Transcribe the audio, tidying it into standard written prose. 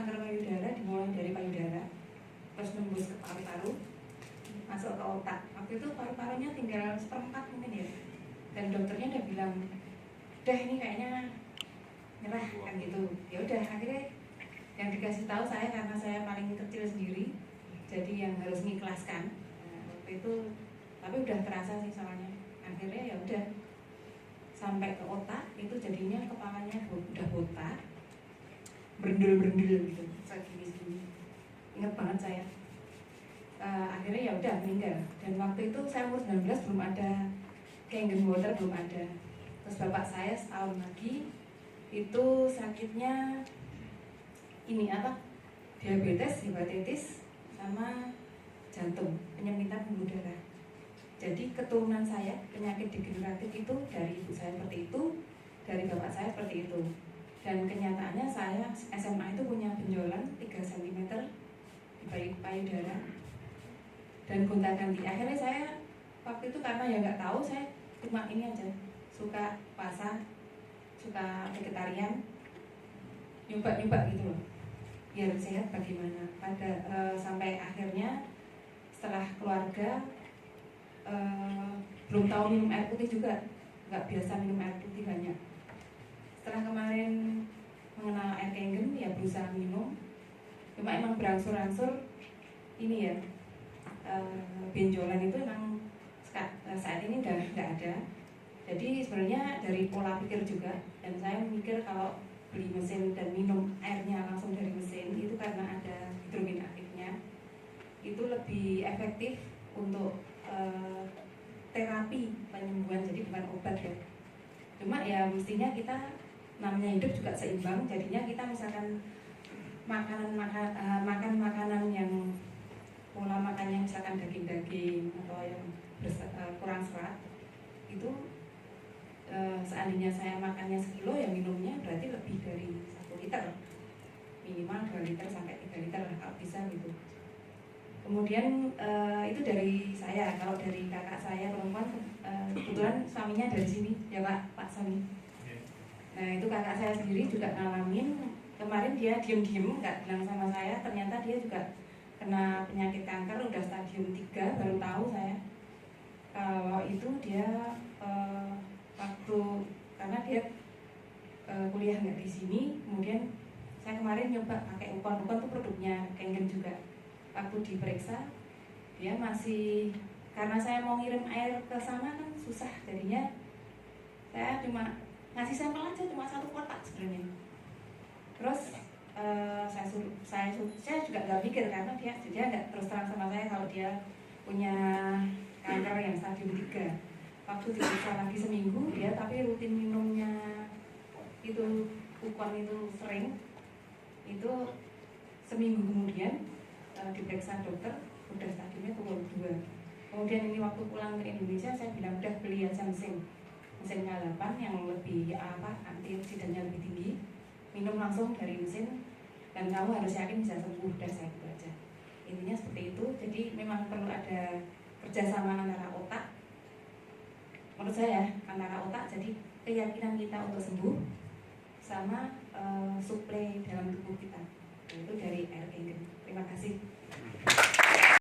kanker payudara dimulai dari payudara, terus nembus ke paru-paru, masuk ke otak. Waktu itu paru-parunya tinggal 1/4 mungkin ya, dan dokternya udah bilang, udah ini kayaknya nyerah kan gitu. Ya udah, akhirnya yang dikasih tahu saya karena saya paling kecil sendiri, jadi yang harus mengikhlaskan. Waktu itu, tapi udah terasa sih soalnya. Akhirnya ya udah sampai ke otak, itu jadinya kepalanya udah botak, berendul-berendul gitu, segini-segini. Ingat banget saya. Akhirnya ya udah meninggal. Dan waktu itu saya umur 19, belum ada Kangen Water, belum ada. Terus bapak saya setahun lagi itu sakitnya ini apa? Diabetes, hepatitis, sama jantung, penyempitan pembuluh darah. Jadi keturunan saya penyakit degeneratif itu dari ibu saya seperti itu, dari bapak saya seperti itu. Dan kenyataannya saya SMA itu punya benjolan 3 cm di payudara dan gonta-ganti. Akhirnya saya waktu itu karena ya nggak tahu, saya cuma ini aja, suka puasa, suka vegetarian, nyoba-nyoba gitu loh, biar sehat bagaimana. Sampai akhirnya setelah keluarga belum tahu minum air putih juga, nggak biasa minum air putih banyak. Setelah kemarin mengenal air Kangen, ya berusaha minum, cuma emang berangsur-angsur ini ya, benjolan itu emang saat ini udah nggak ada. Jadi sebenarnya dari pola pikir juga, dan saya memikir kalau beli mesin dan minum airnya langsung dari mesin itu karena ada hidrogen aktifnya, itu lebih efektif untuk terapi penyembuhan, jadi bukan obat ya. Cuma ya mestinya kita namanya hidup juga seimbang, jadinya kita misalkan makan makanan yang pola makannya misalkan daging-daging atau yang kurang serat itu, seandainya saya makannya 1 kilo, ya minumnya berarti lebih dari 1 liter, minimal 2 liter sampai 3 liter lah kalau bisa gitu. Kemudian itu dari saya. Kalau dari kakak saya perempuan, kebetulan suaminya dari sini ya Pak Sami. Nah itu kakak saya sendiri juga ngalamin. Kemarin dia diem-diem nggak bilang sama saya, ternyata dia juga kena penyakit kanker, udah stadium 3, baru tahu saya. Kalau itu dia waktu, karena dia kuliah nggak di sini, kemudian saya kemarin nyoba pakai Ukon itu produknya Kangen juga. Waktu diperiksa, dia masih, karena saya mau ngirim air ke sana kan susah, jadinya saya cuma ngasih sampel aja, cuma 1 kotak sebenarnya. Terus saya juga nggak pikir, karena dia nggak terus terang sama saya kalau dia punya kanker yang stadium 3. Waktu diperiksa lagi seminggu, dia tapi rutin minumnya itu Ukon itu sering, itu seminggu kemudian diperiksa dokter udah stadiumnya turun 2. Kemudian ini waktu pulang ke Indonesia, saya bilang udah beli aja mesin K8 yang lebih antioksidannya lebih tinggi, minum langsung dari mesin, dan kamu harus yakin bisa sembuh. Udah, saya gitu aja. Intinya seperti itu. Jadi memang perlu ada kerjasama antara otak, menurut saya antara otak, jadi keyakinan kita untuk sembuh sama suplai dalam tubuh kita, itu dari air Kangen. Terima kasih.